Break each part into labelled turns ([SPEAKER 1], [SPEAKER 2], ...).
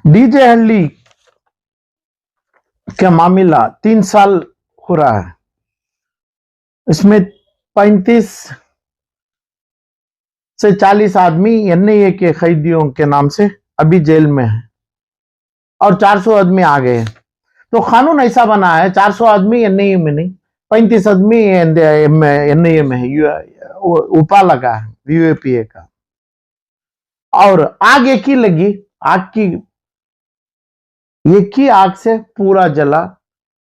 [SPEAKER 1] DJ हल्ली का मामला 3 साल हो रहा है। इसमें 35 से 40 आदमी एनआईए के कैदियों के नाम से अभी जेल में है और 400 आदमी आ गए हैं। तो कानून ऐसा बना है 400 आदमी एनआईए में नहीं, 35 आदमी एनआईए में है, उपा लगा है यूएपीए का। और आग एक ही लगी, एक ही आग से पूरा जला।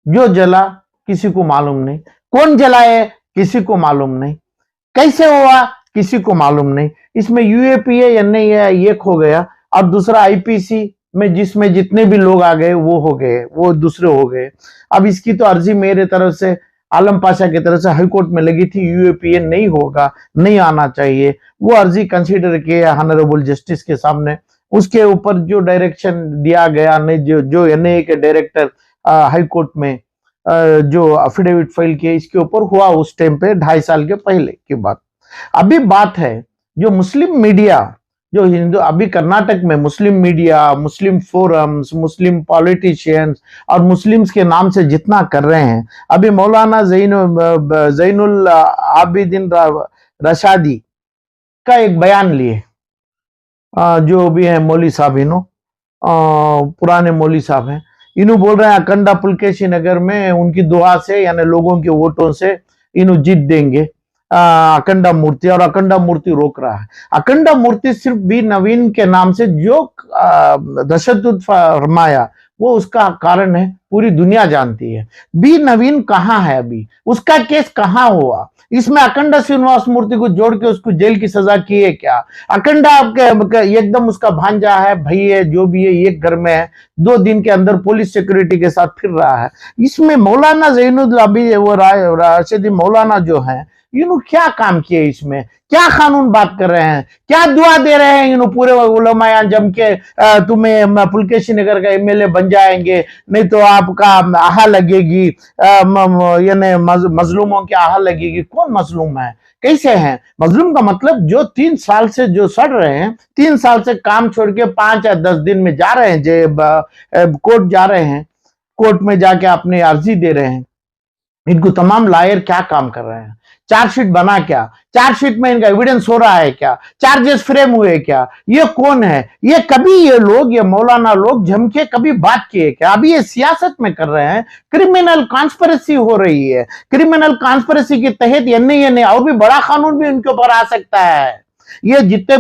[SPEAKER 1] जो जला किसी को मालूम नहीं, कौन जलाए किसी को मालूम नहीं, कैसे हुआ किसी को मालूम नहीं। इसमें यूएपीए एनआईए एक हो गया और दूसरा आईपीसी में जिसमें जितने भी लोग आ गए वो हो गए, वो दूसरे हो गए। अब इसकी तो अर्जी मेरे तरफ से आलम पाशा की तरफ से हाईकोर्ट में लगी थी, यूएपीए नहीं होगा, नहीं आना चाहिए। वो अर्जी कंसीडर किए ऑनरेबल जस्टिस के सामने। उसके ऊपर जो डायरेक्शन दिया गया, नहीं जो एनआईए के डायरेक्टर हाई कोर्ट में जो अफिडेविट फाइल किया, इसके ऊपर हुआ उस टाइम पे 2.5 साल के पहले की बात। अभी बात है जो मुस्लिम मीडिया, जो हिंदू अभी कर्नाटक में मुस्लिम मीडिया, मुस्लिम फोरम्स, मुस्लिम पॉलिटिशियंस और मुस्लिम्स के नाम से जितना कर रहे हैं। अभी मौलाना जैनुल आबिदीन रशादी का एक बयान लिए, जो भी है मौली साहब, पुराने मौली साहब हैं, इन्हों बोल रहे हैं अखंडा पुलकेशी नगर में उनकी दुआ से यानी लोगों के वोटों से इन्हों जीत देंगे अखंडा मूर्ति, और अखंडा मूर्ति रोक रहा है। अखंडा मूर्ति सिर्फ बी नवीन के नाम से जो तशद्दुद फरमाया वो उसका कारण है, पूरी दुनिया जानती है। बी नवीन कहाँ है, अभी उसका केस कहाँ हुआ? इसमें अखंडा श्रीनिवास मूर्ति को जोड़ के उसको जेल की सजा की है क्या? अखंडा एकदम उसका भांजा है, भाई है, जो भी है, एक घर में है, 2 दिन के अंदर पुलिस सिक्योरिटी के साथ फिर रहा है। इसमें मौलाना जैनुल अभी वो राशिदी मौलाना जो है, इन्हों क्या काम किए? इसमें क्या कानून बात कर रहे हैं? क्या दुआ दे रहे हैं इन्हों पूरे उलमाया जम के तुम्हें पुलकेशी नगर का एमएलए बन जाएंगे, नहीं तो आपका आहा लगेगी, यानी मजलूमों की आहा लगेगी। कौन मजलूम है? कैसे हैं? मजलूम का मतलब जो 3 साल से जो सड़ रहे हैं, 3 साल से काम छोड़ के 5 या 10 दिन में जा रहे हैं, कोर्ट जा रहे हैं, कोर्ट में जाके अपनी अर्जी दे रहे हैं। इनको तमाम लायर क्या काम कर रहे हैं? चार्जशीट बना क्या? चार्जशीट में इनका एविडेंस हो रहा है क्या? चार्जेस फ्रेम हुए क्या? ये कौन है? ये कभी ये लोग, ये मौलाना लोग जम के कभी बात किए क्या? अभी ये सियासत में कर रहे हैं, क्रिमिनल कॉन्स्पिरेसी हो रही है। क्रिमिनल कॉन्स्पिरेसी के तहत एनआईए ने और भी बड़ा कानून भी उनके ऊपर आ सकता है। ये जितने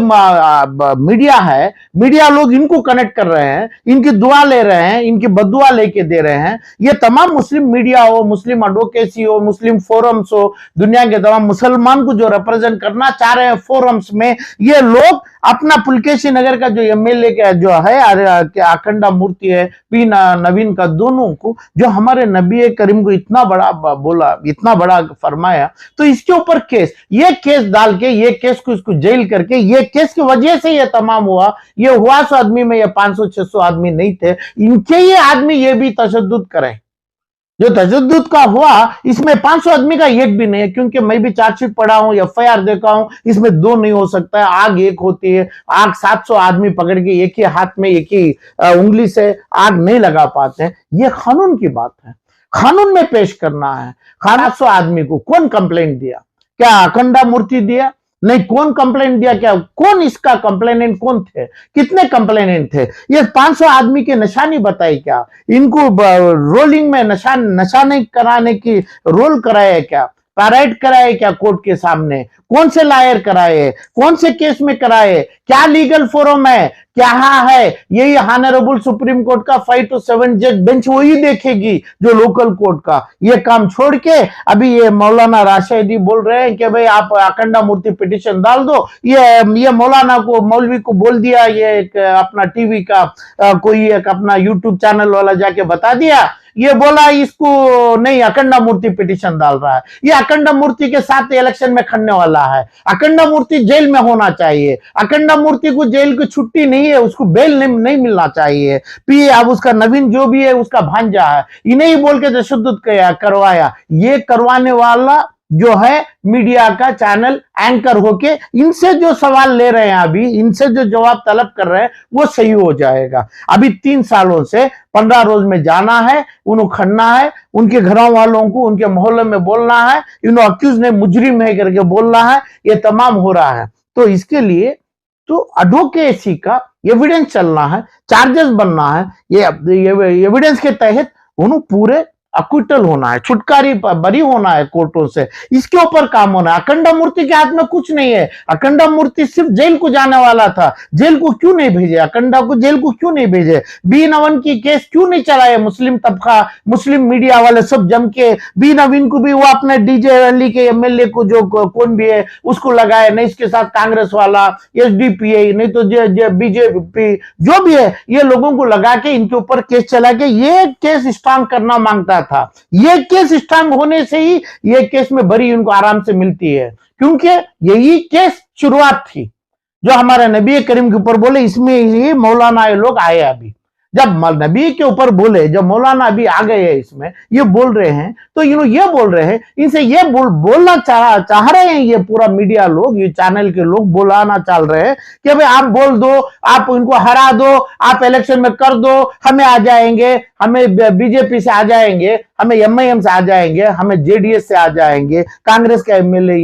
[SPEAKER 1] मीडिया है, मीडिया लोग इनको कनेक्ट कर रहे हैं, इनकी दुआ ले रहे हैं, इनकी बदुआ लेके दे रहे हैं। ये तमाम मुस्लिम मीडिया हो, मुस्लिम एडवोकेसी हो, मुस्लिम फोरम्स हो, दुनिया के तमाम मुसलमान को जो रिप्रेजेंट करना चाह रहे हैं फोरम्स में, ये लोग अपना पुलकेशी नगर का जो एमएलए का जो है अखंडा मूर्ति है, पी नवीन का, दोनों को जो हमारे नबी करीम को इतना बड़ा बोला, इतना बड़ा फरमाया, तो इसके ऊपर केस, ये केस डाल के, ये केस को इसको जेल करके, ये केस की वजह से ये तमाम हुआ। ये हुआ 100 आदमी में, ये 500-600 आदमी नहीं थे, इनके ये आदमी ये भी तशद्दुद करें। जो तशद्दुद का हुआ इसमें 500 आदमी का एक भी नहीं है, क्योंकि मैं भी चार्जशीट पढ़ा हूं, एफआईआर देखा हूं, इसमें 2 नहीं हो सकता है। आग एक होती है, आग 700 आदमी पकड़ के एक ही हाथ में, एक ही उंगली से आग नहीं लगा पाते हैं। ये कानून की बात है, कानून में पेश करना है। 700 आदमी को कौन कंप्लेंट दिया? क्या अखंडा मूर्ति दिया? नहीं। कौन कंप्लेंट दिया? क्या कौन इसका कंप्लेनेंट कौन थे? कितने कंप्लेनेंट थे? ये 500 आदमी की निशानी बताई क्या? इनको रोलिंग में नशा नहीं कराने की रोल कराया क्या? पैरेड कराए क्या कोर्ट के सामने? कौन से लायर कराए? कौन से केस में कराए? क्या लीगल फोरम है? क्या है? यही ऑनरेबल सुप्रीम कोर्ट का 5 to 7 जज बेंच वही देखेगी, जो लोकल कोर्ट का। ये काम छोड़ के अभी ये मौलाना राशिदी बोल रहे हैं कि भाई आप अखंडा मूर्ति पिटिशन डाल दो। ये मौलाना को, मौलवी को बोल दिया, ये एक अपना टीवी का कोई एक अपना यूट्यूब चैनल वाला जाके बता दिया, ये बोला इसको नहीं, अखंडा मूर्ति पिटिशन डाल रहा है। ये अखंडा मूर्ति के साथ इलेक्शन में खड़ने वाला है। अखंडा मूर्ति जेल में होना चाहिए। अखंडा मूर्ति को जेल की छुट्टी नहीं है, उसको बेल नहीं मिलना चाहिए। अब उसका नवीन जो भी है उसका भांजा है, इन्हें ही बोल के तशद्दुद करवाया। ये करवाने वाला जो है मीडिया का चैनल एंकर होके इनसे जो सवाल ले रहे हैं, अभी इनसे जो जवाब तलब कर रहे हैं वो सही हो जाएगा। अभी 3 सालों से 15 रोज में जाना है, उन्हें खड़ना है, उनके घरों वालों को उनके मोहल्ले में बोलना है, इन्हों अक्यूज ने मुजरिम है करके बोलना है, ये तमाम हो रहा है। तो इसके लिए तो एडवोकेसी का एविडेंस चलना है, चार्जेस बनना है, ये एविडेंस के तहत उन्हें पूरे अक्विटल होना है, छुटकारी बरी होना है कोर्टों से, इसके ऊपर काम होना है। अखंडा मूर्ति के हाथ में कुछ नहीं है, अखंडा मूर्ति सिर्फ जेल को जाने वाला था, जेल को क्यों नहीं भेजे, अखंडा को जेल को क्यों नहीं भेजे, बी नवीन की केस क्यों नहीं चलाए, मुस्लिम तबका मुस्लिम मीडिया वाले सब जम के बी नवीन को भी वो अपने डीजे वैली के एमएलए को जो कौन भी है उसको लगाए, नहीं इसके साथ कांग्रेस वाला, एसडीपीआई, नहीं तो बीजेपी जो भी है, ये लोगों को लगा के इनके ऊपर केस चला के ये केस स्ट्रांग करना मांगता था। ये केस स्ट्रांग होने से ही ये केस में बरी उनको आराम से मिलती है, क्योंकि यही केस शुरुआत थी जो हमारे नबी करीम के ऊपर बोले, इसमें ही मौलाना ये लोग आए। अभी जब नबी के ऊपर बोले, जब मौलाना अभी आ गए हैं इसमें ये बोल रहे हैं, तो ये बोल रहे हैं, इनसे ये बोलना चाह रहे हैं, ये पूरा मीडिया लोग, ये चैनल के लोग बोलाना चाह रहे हैं कि भाई आप बोल दो, आप इनको हरा दो, आप इलेक्शन में कर दो, हमें आ जाएंगे, हमें बीजेपी से आ जाएंगे, हमें एमआईएम से आ जाएंगे, हमें जेडीएस से आ जाएंगे, कांग्रेस का एमएलए,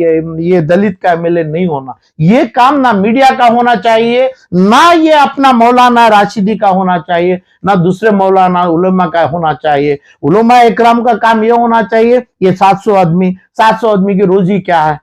[SPEAKER 1] ये दलित का एमएलए नहीं होना। ये काम ना मीडिया का होना चाहिए, ना ये अपना मौलाना राशिदी का होना चाहिए, ना दूसरे मौलाना उलमा का होना चाहिए। उलमा इकराम का काम ये होना चाहिए, ये 700 आदमी की रोजी क्या है,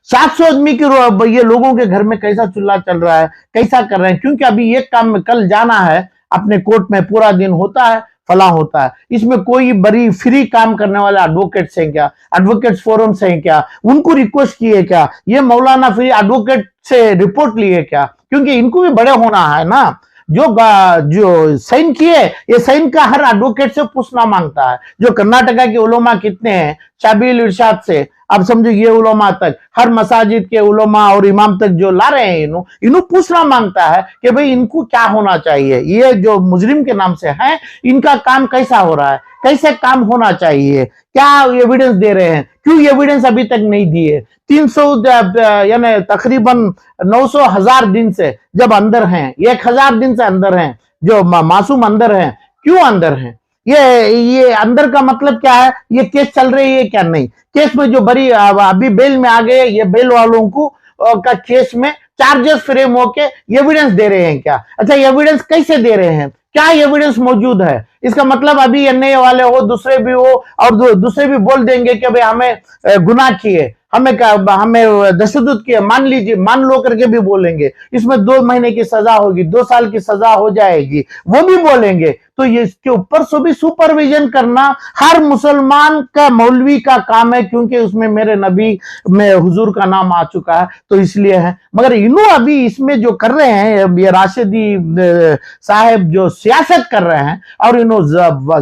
[SPEAKER 1] 700 आदमी की ये लोगों के घर में कैसा चूल्हा चल रहा है, कैसा कर रहे हैं, क्योंकि अभी ये काम में कल जाना है अपने कोर्ट में, पूरा दिन होता है, फला होता है, इसमें कोई बड़ी फ्री काम करने वाले एडवोकेट्स हैं क्या, एडवोकेट्स फोरम से हैं क्या, उनको रिक्वेस्ट किए क्या, ये मौलाना फ्री एडवोकेट से रिपोर्ट लिए क्या, क्योंकि इनको भी बड़े होना है ना। जो साइन किए, ये साइन का हर एडवोकेट से पूछना मांगता है। जो कर्नाटका के उलमा कितने हैं, शाबिल इरशाद से अब समझो ये उलमा तक, हर मसाजिद के उलमा और इमाम तक जो ला रहे हैं, इन्हों पूछना मांगता है कि भाई इनको क्या होना चाहिए, ये जो मुजरिम के नाम से है इनका काम कैसा हो रहा है, कैसे काम होना चाहिए, क्या एविडेंस दे रहे हैं, क्यों एविडेंस अभी तक नहीं दिए। 300 यानी तकरीबन 900,000 दिन से जब अंदर हैं, 1000 दिन से अंदर हैं, जो मासूम अंदर हैं, क्यों अंदर हैं, ये अंदर का मतलब क्या है, ये केस चल रही है क्या नहीं, केस में जो बरी अभी बेल में आ गए, ये बेल वालों को का केस में चार्जेस फ्रेम होके एविडेंस दे रहे हैं क्या, अच्छा एविडेंस कैसे दे रहे हैं, क्या एविडेंस मौजूद है, इसका मतलब अभी एनआईए वाले हो, दूसरे भी हो, और दूसरे भी बोल देंगे कि भाई हमें गुनाह किए, हमें तशद्दुद किया, मान लो करके भी बोलेंगे, इसमें 2 महीने की सजा होगी, 2 साल की सजा हो जाएगी, वो भी बोलेंगे। तो ये इसके ऊपर से भी सुपरविजन करना हर मुसलमान का, मौलवी का काम है, क्योंकि उसमें मेरे नबी में हुजूर का नाम आ चुका है, तो इसलिए है। मगर इन्हों अभी इसमें जो कर रहे हैं, ये राशिदी साहब जो सियासत कर रहे हैं और इन्हों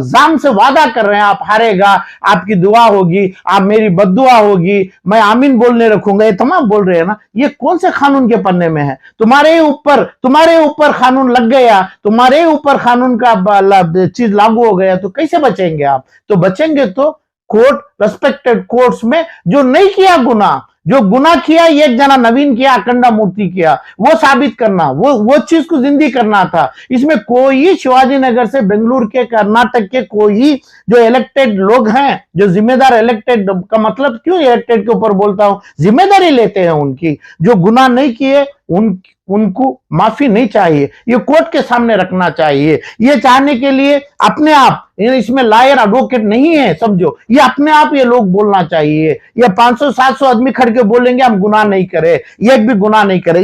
[SPEAKER 1] जाम से वादा कर रहे हैं, आप हारेगा, आपकी दुआ होगी, आप मेरी बद्दुआ होगी, मैं आमीन बोलने रखूंगा, ये तमाम बोल रहे हैं ना, ये कौन से कानून के पन्ने में है, तुम्हारे ऊपर कानून लग गया, तुम्हारे ऊपर कानून का चीज लागू हो गया, तो कैसे बचेंगे आप, तो बचेंगे तो कोर्ट, रेस्पेक्टेड कोर्ट्स में, जो नहीं किया गुनाह, जो गुनाह किया एक जना नवीन किया, अखंडा मूर्ति किया, वो साबित करना, वो चीज को जिंदी करना था। इसमें कोई शिवाजी नगर से बेंगलुरु के, कर्नाटक के कोई जो इलेक्टेड लोग हैं, जो जिम्मेदार, इलेक्टेड का मतलब क्यों इलेक्टेड के ऊपर बोलता हूं, जिम्मेदारी लेते हैं उनकी, जो गुनाह नहीं किए उनको माफी नहीं चाहिए, ये कोर्ट के सामने रखना चाहिए। ये चाहने के लिए अपने आप, इसमें लायर एडवोकेट नहीं है, समझो, ये अपने आप ये लोग बोलना चाहिए। ये 500-700 आदमी खड़ के बोलेंगे हम गुनाह नहीं करे, ये भी गुनाह नहीं करे,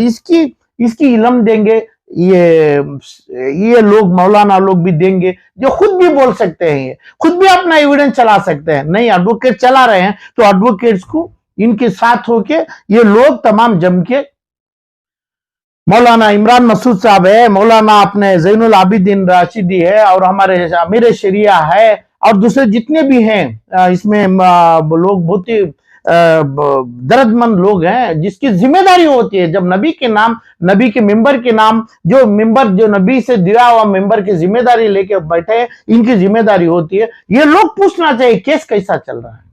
[SPEAKER 1] इसकी इल्म देंगे ये लोग, मौलाना लोग भी देंगे, जो खुद भी बोल सकते हैं, ये खुद भी अपना एविडेंस चला सकते हैं। नहीं एडवोकेट चला रहे हैं तो एडवोकेट्स को इनके साथ होके ये लोग तमाम जम के, मौलाना इमरान मसूद साहब है, मौलाना अपने जैनुल आबिदीन राशिदी है, और हमारे अमीर शरिया है, और दूसरे जितने भी हैं इसमें लोग बहुत ही दर्दमंद लोग हैं, जिसकी जिम्मेदारी होती है, जब नबी के नाम, नबी के मिंबर के नाम, जो नबी से दिया हुआ मिंबर की जिम्मेदारी लेके बैठे, इनकी जिम्मेदारी होती है, ये लोग पूछना चाहिए केस कैसा चल रहा है,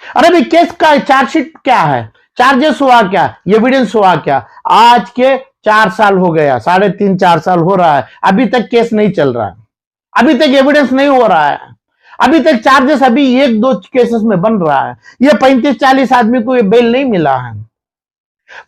[SPEAKER 1] अरे भाई केस का चार्जशीट क्या है, चार्जेस हुआ क्या, एविडेंस हुआ क्या? आज के 4 साल हो गया, 3.5-4 साल हो रहा है, अभी तक केस नहीं चल रहा है, अभी तक एविडेंस नहीं हो रहा है, अभी तक चार्जेस अभी 1-2 केसेस में बन रहा है। ये 35-40 आदमी को ये बेल नहीं मिला है।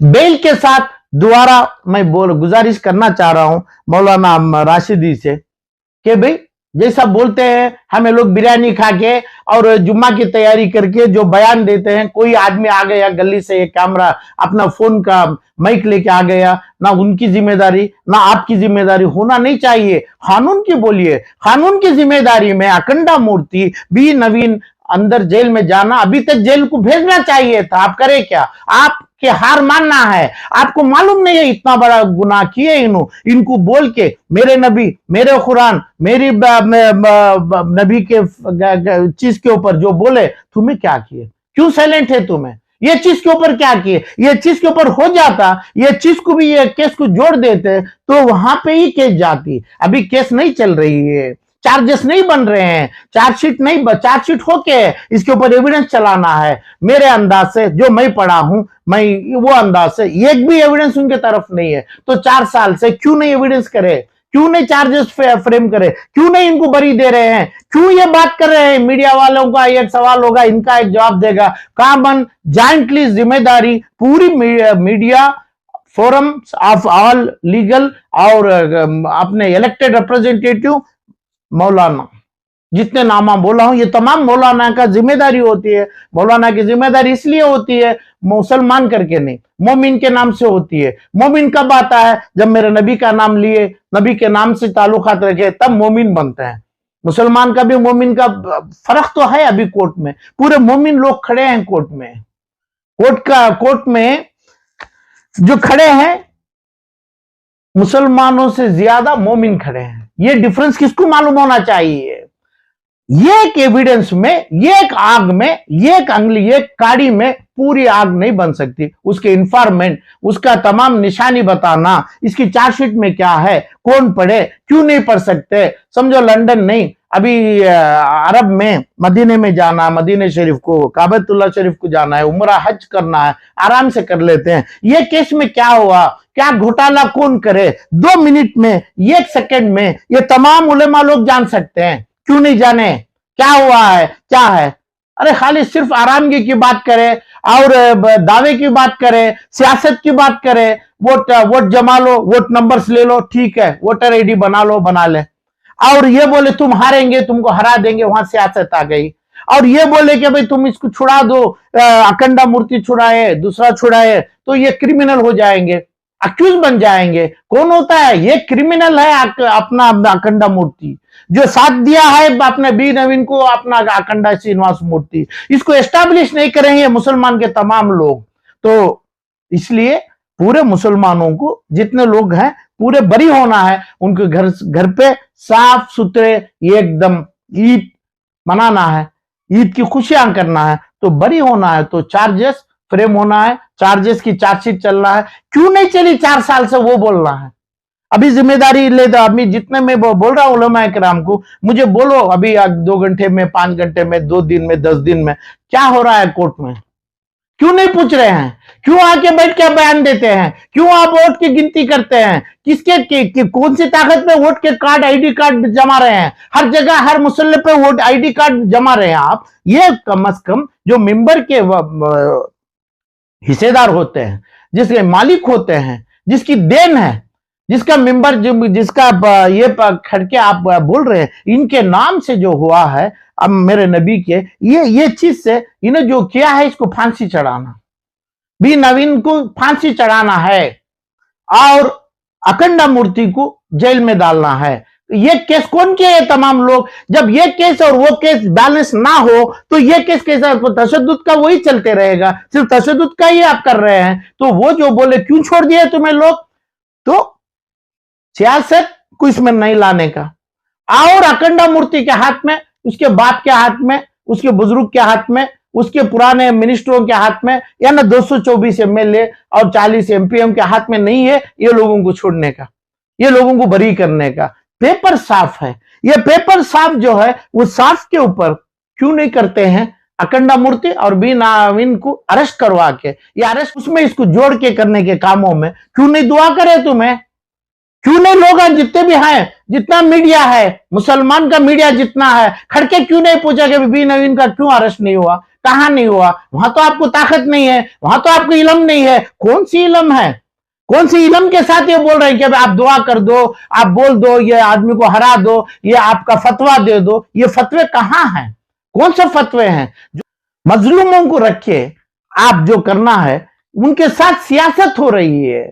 [SPEAKER 1] बेल के साथ दोबारा मैं गुजारिश करना चाह रहा हूं मौलाना राशिदी से कि भाई जैसा बोलते हैं हमें लोग बिरयानी खा के और जुम्मा की तैयारी करके जो बयान देते हैं, कोई आदमी आ गया गली से एक कैमरा अपना फोन का माइक लेके आ गया, ना उनकी जिम्मेदारी ना आपकी जिम्मेदारी होना नहीं चाहिए। कानून की बोलिए, कानून की जिम्मेदारी में अखंडा मूर्ति बी नवीन अंदर जेल में जाना, अभी तक जेल को भेजना चाहिए था। आप करे क्या? आपके हार मानना है। आपको मालूम नहीं है इतना बड़ा गुनाह किए इनको बोल के मेरे नबी, मेरे कुरान, मेरी नबी के चीज के ऊपर जो बोले, तुम्हें क्या किए? क्यों साइलेंट है तुम्हें? ये चीज के ऊपर क्या किए? ये चीज के ऊपर हो जाता, ये चीज को भी ये केस को जोड़ देते तो वहां पे ही केस जाती। अभी केस नहीं चल रही है, चार्जेस नहीं बन रहे हैं, चार्जशीट नहीं, चार्जशीट होके इसके ऊपर एविडेंस चलाना है। मेरे अंदाज से जो मैं पढ़ा हूं, मैं वो अंदाज से एक भी एविडेंस उनके तरफ नहीं है, तो 4 साल से क्यों नहीं एविडेंस करे, क्यों नहीं चार्जेस फ्रेम करे, क्यों नहीं इनको बरी दे रहे हैं, क्यों ये बात कर रहे हैं? मीडिया वालों का एक सवाल होगा, इनका एक जवाब देगा। कॉमन जॉइंटली जिम्मेदारी पूरी media forum of all legal और अपने इलेक्टेड रिप्रेजेंटेटिव मौलाना, जितने नामा बोला हूं ये तमाम मौलाना का जिम्मेदारी होती है। मौलाना की जिम्मेदारी इसलिए होती है मुसलमान करके नहीं, मोमिन के नाम से होती है। मोमिन कब आता है? जब मेरे नबी का नाम लिए, नबी के नाम से ताल्लुकात रखे, तब मोमिन बनते हैं। मुसलमान का भी मोमिन का फर्क तो है। अभी कोर्ट में पूरे मोमिन लोग खड़े हैं, कोर्ट में जो खड़े हैं मुसलमानों से ज्यादा मोमिन खड़े हैं। ये डिफरेंस किसको मालूम होना चाहिए? एक एविडेंस में, एक आग में, एक अंगली, एक काड़ी में पूरी आग नहीं बन सकती। उसके इन्फॉर्मेंट, उसका तमाम निशानी बताना, इसकी चार्जशीट में क्या है, कौन पढ़े, क्यों नहीं पढ़ सकते? समझो लंदन नहीं, अभी अरब में मदीने में जाना, मदीने शरीफ को, काबतुल्लाह शरीफ को जाना है, उम्रा हज करना है, आराम से कर लेते हैं। ये केस में क्या हुआ, क्या घोटाला कौन करे, 2 मिनट में, 1 सेकंड में ये तमाम उलेमा लोग जान सकते हैं। क्यों नहीं जाने? क्या हुआ है, क्या है? अरे खाली सिर्फ आरामगी की बात करे और दावे की बात करे, सियासत की बात करे, वोट जमा लो, वोट नंबर्स ले लो, ठीक है, वोटर आईडी बना लो, बना ले, और ये बोले तुम हारेंगे, तुमको हरा देंगे, वहां सियासत आ गई। और ये बोले कि भाई तुम इसको छुड़ा दो, अखंडा मूर्ति छुड़ाए, दूसरा छुड़ाए, तो ये क्रिमिनल हो जाएंगे, अक्यूज बन जाएंगे। कौन होता है ये? क्रिमिनल है अपना अखंडा मूर्ति, जो साथ दिया है अपने बी नवीन को, अपना अखंडा श्रीनिवास मूर्ति। इसको एस्टैब्लिश नहीं करेंगे मुसलमान के तमाम लोग, तो इसलिए पूरे मुसलमानों को जितने लोग हैं पूरे बरी होना है। उनके घर पे साफ सुथरे एकदम ईद मनाना है, ईद की खुशियां करना है, तो बरी होना है, तो चार्जेस फ्रेम होना है, चार्जेस की चार्जशीट चलना है। क्यों नहीं चली 4 साल से, वो बोलना है। अभी जिम्मेदारी ले दो। अभी जितने मैं बोल रहा हूं उलमा इकराम को, मुझे बोलो अभी 2 घंटे में, 5 घंटे में, 2 दिन में, 10 दिन में क्या हो रहा है कोर्ट में? क्यों नहीं पूछ रहे हैं? क्यों आके बैठ के बयान देते हैं? क्यों आप वोट की गिनती करते हैं? किसके कौन सी ताकत में वोट के कार्ड, आईडी कार्ड जमा रहे हैं? हर जगह हर मुसल्ले पे वोट आईडी कार्ड जमा रहे हैं आप। ये कम से कम जो मेंबर के हिस्सेदार होते हैं, जिसके मालिक होते हैं, जिसकी देन है, जिसका मेंबर, जिसका ये खड़के आप बोल रहे हैं, इनके नाम से जो हुआ है अब मेरे नबी के, ये चीज से इन्हें जो किया है, इसको फांसी चढ़ाना, बी नवीन को फांसी चढ़ाना है और अखंडा मूर्ति को जेल में डालना है। ये केस कौन किया है? तमाम लोग। जब ये केस और वो केस बैलेंस ना हो तो ये केस कैसा? तशद्दुद का वही चलते रहेगा, सिर्फ तशद्दुद का ही आप कर रहे हैं। तो वो जो बोले क्यों छोड़ दिए तुम्हें लोग, तो सियासत को इसमें नहीं लाने का। और अखंडा मूर्ति के हाथ में, उसके बाप के हाथ में, उसके बुजुर्ग के हाथ में, उसके पुराने मिनिस्टरों के हाथ में, या ना 224 एमएलए और 40 एमपीएम के हाथ में नहीं है ये लोगों को छोड़ने का, ये लोगों को बरी करने का। पेपर साफ है। ये पेपर साफ जो है वो साफ के ऊपर क्यों नहीं करते हैं? अखंडा मूर्ति और बी नवीन को अरेस्ट करवा के, ये अरेस्ट उसमें इसको जोड़ के करने के कामों में क्यों नहीं दुआ करे तुम्हें? क्यों नहीं लोग जितने भी हैं, जितना मीडिया है, मुसलमान का मीडिया जितना है, खड़के क्यों नहीं पूछा कि बी नवीन का क्यों अरेस्ट नहीं हुआ, कहां नहीं हुआ? वहां तो आपको ताकत नहीं है, वहां तो आपको इल्म नहीं है। कौन सी इल्म है? कौन सी इल्म के साथ ये बोल रहे हैं कि आप दुआ कर दो, आप बोल दो, ये आदमी को हरा दो, ये आपका फतवा दे दो? ये फतवे कहां हैं? कौन से फतवे हैं? जो मजलूमों को रखे आप जो करना है, उनके साथ सियासत हो रही है।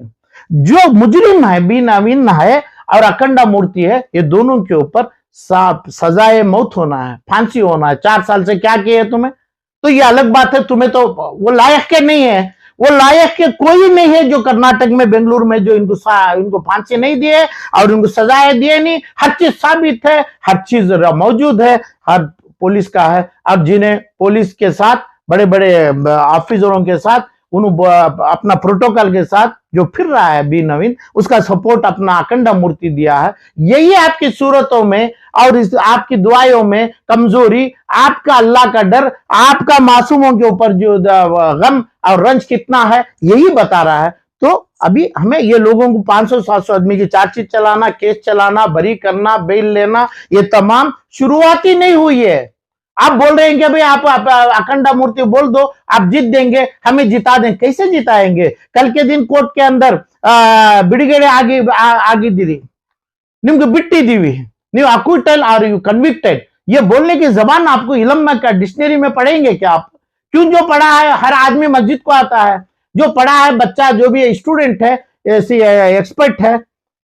[SPEAKER 1] जो मुजरिम है बी नवीन है और अखंडा मूर्ति है, ये दोनों के ऊपर सजाए मौत होना है, फांसी होना है। 4 साल से क्या किया तुम्हें? तो ये अलग बात है, तुम्हें तो वो लायक के नहीं है, वो लायक के कोई नहीं है जो कर्नाटक में, बेंगलुरु में जो इनको फांसी नहीं दिए और इनको सजाए दिए नहीं। हर चीज साबित है, हर चीज मौजूद है, हर पुलिस का है। अब जिन्हें पुलिस के साथ, बड़े बड़े ऑफिसरों के साथ, अपना प्रोटोकॉल के साथ जो फिर रहा है बी नवीन, उसका सपोर्ट अपना अखंडा मूर्ति दिया है। यही आपकी सूरतों में और इस आपकी दुआओं में कमजोरी, आपका अल्लाह का डर, आपका मासूमों के ऊपर जो गम और रंज कितना है, यही बता रहा है। तो अभी हमें ये लोगों को 500-700 आदमी की चार्जशीट चलाना, केस चलाना, बरी करना, बेल लेना, ये तमाम शुरुआती नहीं हुई है। आप बोल रहे हैं कि भाई आप अखंडा मूर्ति बोल दो, आप जीत देंगे, हमें जिता देंगे। कैसे जिताएंगे? कल के दिन कोर्ट के अंदर बिड़गेड़े आगे दीदी निम्न बिट्टी दीवी, न्यू अक्विटल और यू कन्विक्टेड, ये बोलने की जबान आपको इल्म में क्या डिक्शनरी में पढ़ेंगे क्या आप? क्यों? जो पढ़ा है हर आदमी मस्जिद को आता है, जो पढ़ा है बच्चा, जो भी स्टूडेंट है, एक्सपर्ट है,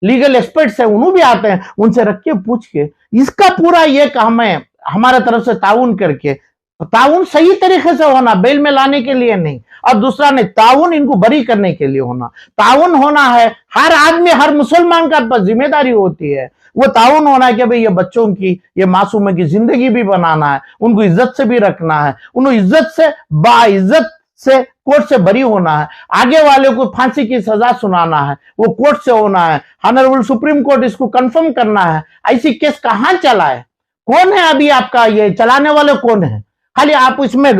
[SPEAKER 1] लीगल एक्सपर्ट्स है, उन्होंने भी आते हैं, उनसे रख के पूछ के इसका पूरा ये काम है हमारे तरफ से ताउन करके। ताउन सही तरीके से होना, बेल में लाने के लिए नहीं, और दूसरा नहीं, ताउन इनको बरी करने के लिए होना। ताउन होना है, हर आदमी, हर मुसलमान का जिम्मेदारी होती है, वो ताउन होना है कि भाई ये बच्चों की, ये मासूमों की जिंदगी भी बनाना है, उनको इज्जत से भी रखना है, उनको इज्जत से, बाइज्जत से कोर्ट से बरी होना है। आगे वाले को फांसी की सजा सुनाना है, वो कोर्ट से होना है। ऑनरेबल सुप्रीम कोर्ट इसको कंफर्म करना है। ऐसी केस कहां चला है? कौन है अभी आपका ये चलाने वाले? कौन है? खाली आप इसमें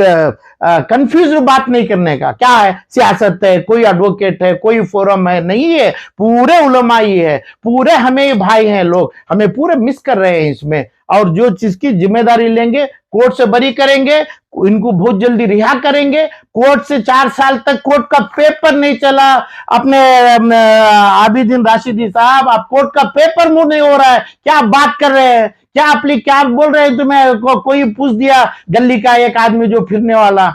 [SPEAKER 1] कंफ्यूज बात नहीं करने का। क्या है? सियासत है, कोई एडवोकेट है, कोई फोरम है? नहीं है, पूरे उलमा ही है, पूरे हमें भाई हैं लोग, हमें पूरे मिस कर रहे हैं इसमें। और जो चीज की जिम्मेदारी लेंगे, कोर्ट से बरी करेंगे, इनको बहुत जल्दी रिहा करेंगे। कोर्ट से 4 साल तक कोर्ट का पेपर नहीं चला। अपने आबिदीन राशिदी साहब, आप कोर्ट का पेपर मुंह नहीं हो रहा है, क्या आप बात कर रहे हैं? क्या आप बोल रहे हैं? तुम्हें कोई पूछ दिया, गली का एक आदमी जो फिरने वाला,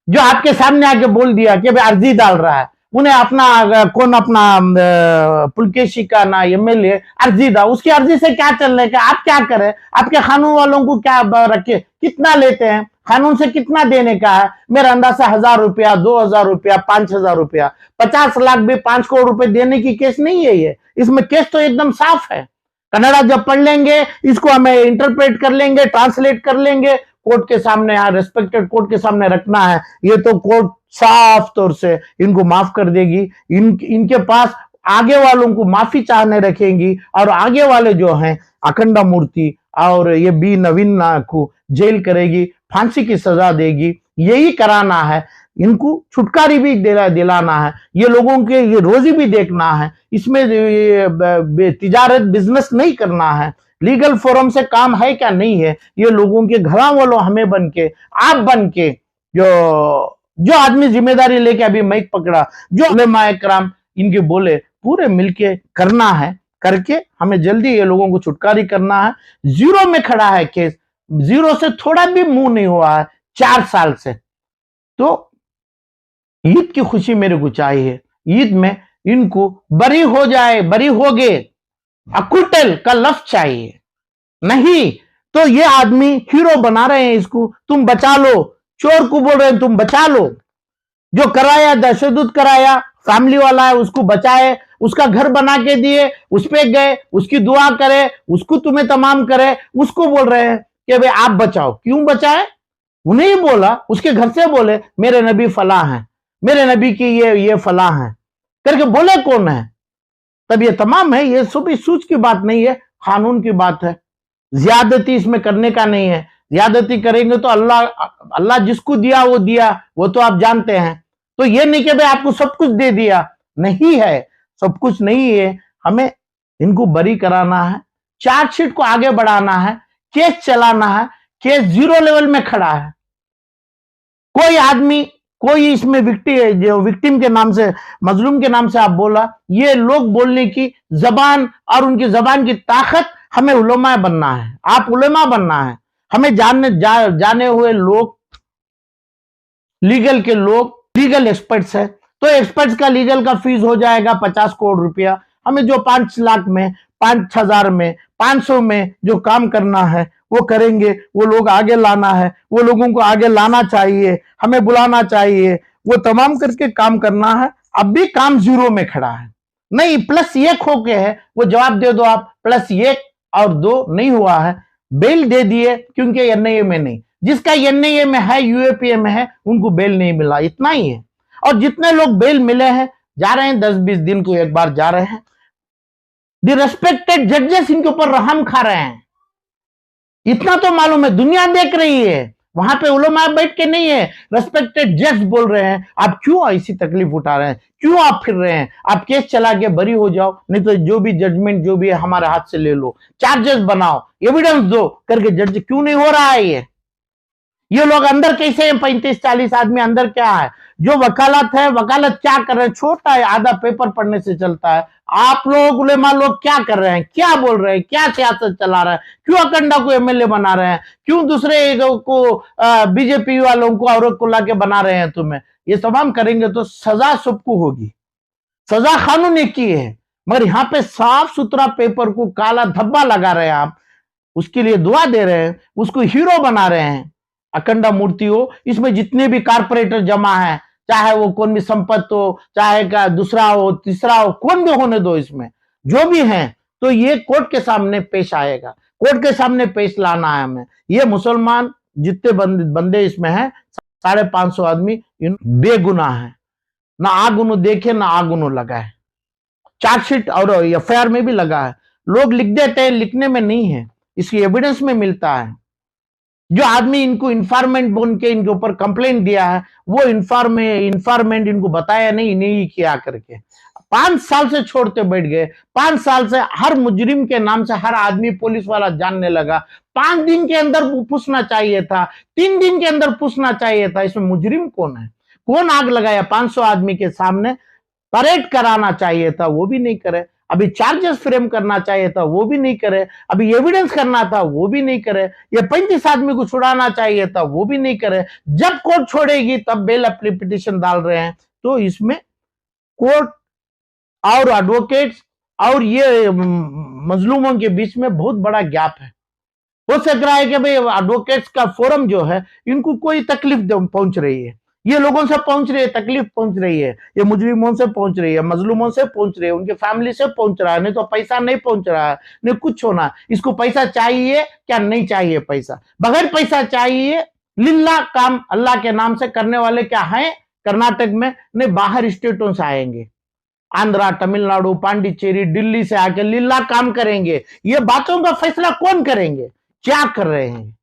[SPEAKER 1] जो आपके सामने आके बोल दिया कि भाई अर्जी डाल रहा है, उन्हें अपना कौन अपना पुलकेशी का ना एमएलए अर्जी डाल, उसकी अर्जी से क्या चलने का? आप क्या करें? आपके कानून वालों को क्या रखे? कितना लेते हैं? कानून से कितना देने का है? मेरा अंदाजा 1000 रुपया, 2000 रुपया, 5000 रुपया, 50 लाख भी 5 करोड़ रुपए देने की केस नहीं है ये। इसमें केस तो एकदम साफ है। कन्नड़ा जब पढ़ लेंगे, इसको हमें इंटरप्रेट कर लेंगे, ट्रांसलेट कर लेंगे, कोर्ट के सामने, रेस्पेक्टेड कोर्ट के सामने रखना है, ये तो कोर्ट साफ तौर से इनको माफ कर देगी। इनके पास आगे वालों को माफी चाहने रखेंगी, और आगे वाले जो हैं अखंडा मूर्ति और ये बी नवीन को जेल करेगी, फांसी की सजा देगी। यही कराना है, इनको छुटकारी भी दिलाना है, ये लोगों के ये रोजी भी देखना है। इसमें तिजारत बिजनेस नहीं करना है। लीगल फोरम से काम है क्या? नहीं है। ये लोगों के घर वालों, हमें बन के, आप बन के, जो आदमी जिम्मेदारी लेके अभी माइक पकड़ा, जो उलेमा इकराम इनके बोले, पूरे मिलके करना है, करके हमें जल्दी ये लोगों को छुटकारी करना है। जीरो में खड़ा है केस, जीरो से थोड़ा भी मुंह नहीं हुआ है 4 साल से। तो ईद की खुशी मेरे को चाहिए, ईद में इनको बरी हो जाए, बरी हो गए, अक्विटल का लफ्ज चाहिए। नहीं तो ये आदमी हीरो बना रहे हैं इसको, तुम बचा लो, चोर को बोल रहे हैं तुम बचा लो। जो कराया, दहशतगर्द कराया, फैमिली वाला है, उसको बचाए, उसका घर बना के दिए, उस पे गए, उसकी दुआ करे, उसको तुम्हें तमाम करे, उसको बोल रहे हैं कि भाई आप बचाओ। क्यों बचाए? उन्हें ही बोला, उसके घर से बोले मेरे नबी फला हैं, मेरे नबी की ये फला है करके बोले कौन है? तब ये तमाम है, ये सूझ की बात नहीं है, कानून की बात है। ज्यादती इसमें करने का नहीं है। ज्यादती करेंगे तो अल्लाह अल्लाह जिसको दिया वो तो आप जानते हैं। तो ये नहीं कि भाई आपको सब कुछ दे दिया, नहीं है, सब कुछ नहीं है। हमें इनको बरी कराना है, चार्जशीट को आगे बढ़ाना है, केस चलाना है। केस 0 लेवल में खड़ा है। कोई आदमी, कोई इसमें विक्टिम के नाम से, मजलूम के नाम से आप बोला, ये लोग बोलने की जबान और उनकी जबान की ताकत, हमें उलमा बनना है। आप उलमा बनना है। हमें जाने हुए लोग, लीगल के लोग, लीगल एक्सपर्ट्स है। तो एक्सपर्ट्स का लीगल का फीस हो जाएगा 50 करोड़ रुपया। हमें जो 5 लाख में, 5,000 में, 500 में जो काम करना है वो करेंगे। वो लोग आगे लाना है, वो लोगों को आगे लाना चाहिए, हमें बुलाना चाहिए, वो तमाम करके काम करना है। अब भी काम 0 में खड़ा है, नहीं +1 होके है, वो जवाब दे दो आप। +1 और 2 नहीं हुआ है, बेल दे दिए क्योंकि एनआईए में नहीं। जिसका एनआईए में है, यूएपीए में है, उनको बेल नहीं मिला, इतना ही है। और जितने लोग बेल मिले हैं, जा रहे हैं 10-20 दिन को एक बार जा रहे हैं। द रेस्पेक्टेड जजेस इनके ऊपर रहम खा रहे हैं, इतना तो मालूम है, दुनिया देख रही है। वहां पे उलमा बैठ के नहीं है, रेस्पेक्टेड जज बोल रहे हैं आप क्यों ऐसी तकलीफ उठा रहे हैं, क्यों आप फिर रहे हैं, आप केस चला के बरी हो जाओ, नहीं तो जो भी जजमेंट जो भी है हमारे हाथ से ले लो, चार्जेस बनाओ, एविडेंस दो करके। जज क्यों नहीं हो रहा है ये लोग अंदर कैसे हैं? 35-40 आदमी अंदर क्या है? जो वकालत है, वकालत क्या कर रहे हैं? छोटा है, आधा पेपर पढ़ने से चलता है। आप लोग उलेमा लोग क्या कर रहे हैं, क्या बोल रहे हैं, क्या सियासत चला रहे हैं? क्यों अकंडा को एमएलए बना रहे हैं? क्यों दूसरे को बीजेपी वालों को औरत को लाके बना रहे हैं? तुम्हें ये तमाम करेंगे तो सजा सबको होगी, सजा कानून ने की है। मगर यहाँ पे साफ सुथरा पेपर को काला धब्बा लगा रहे हैं आप, उसके लिए दुआ दे रहे हैं, उसको हीरो बना रहे हैं। अखंडा मूर्ति हो, इसमें जितने भी कारपोरेटर जमा है, चाहे वो कौन भी संपत्ति हो, चाहे का दूसरा हो, तीसरा हो, कौन भी होने दो, इसमें जो भी है तो ये कोर्ट के सामने पेश आएगा, कोर्ट के सामने पेश लाना है हमें। ये मुसलमान जितने बंदे इसमें हैं, 550 आदमी बेगुनाह है, ना आग उन्होंने देखे ना आग उन्होंने लगा है। चार्जशीट और एफआईआर में भी लगा है, लोग लिख देते हैं, लिखने में नहीं है, इसकी एविडेंस में मिलता है। जो आदमी इनको इन्फॉर्मेंट बोल के इनके ऊपर कंप्लेंट दिया है, वो इन्फॉर्मेंट इनको बताया नहीं किया करके 5 साल से छोड़ते बैठ गए। 5 साल से हर मुजरिम के नाम से हर आदमी पुलिस वाला जानने लगा। 5 दिन के अंदर पूछना चाहिए था, 3 दिन के अंदर पूछना चाहिए था, इसमें मुजरिम कौन है, कौन आग लगाया? 500 आदमी के सामने परेड कराना चाहिए था, वो भी नहीं करे। अभी चार्जेस फ्रेम करना चाहिए था, वो भी नहीं करे। अभी एविडेंस करना था, वो भी नहीं करे। ये 35 आदमी को छुड़ाना चाहिए था, वो भी नहीं करे। जब कोर्ट छोड़ेगी तब बेल एप्लीकेशन डाल रहे हैं। तो इसमें कोर्ट और एडवोकेट्स और ये मजलूमों के बीच में बहुत बड़ा गैप है। हो सक रहा है कि भाई एडवोकेट्स का फोरम जो है, इनको कोई तकलीफ पहुंच रही है, ये लोगों से पहुंच रही है, तकलीफ पहुंच रही है, ये मुजरिमों से पहुंच रही है, मजलूमों से पहुंच रही है, उनके फैमिली से पहुंच रहा है। नहीं तो पैसा नहीं पहुंच रहा है, नहीं कुछ होना। इसको पैसा चाहिए क्या? नहीं चाहिए पैसा, बगैर पैसा चाहिए। लिल्ला काम अल्लाह के नाम से करने वाले क्या है कर्नाटक में? नहीं, बाहर स्टेटों से आएंगे, आंध्रा, तमिलनाडु, पांडिचेरी, दिल्ली से आके लिल्ला काम करेंगे। ये बातों का फैसला कौन करेंगे? क्या कर रहे हैं?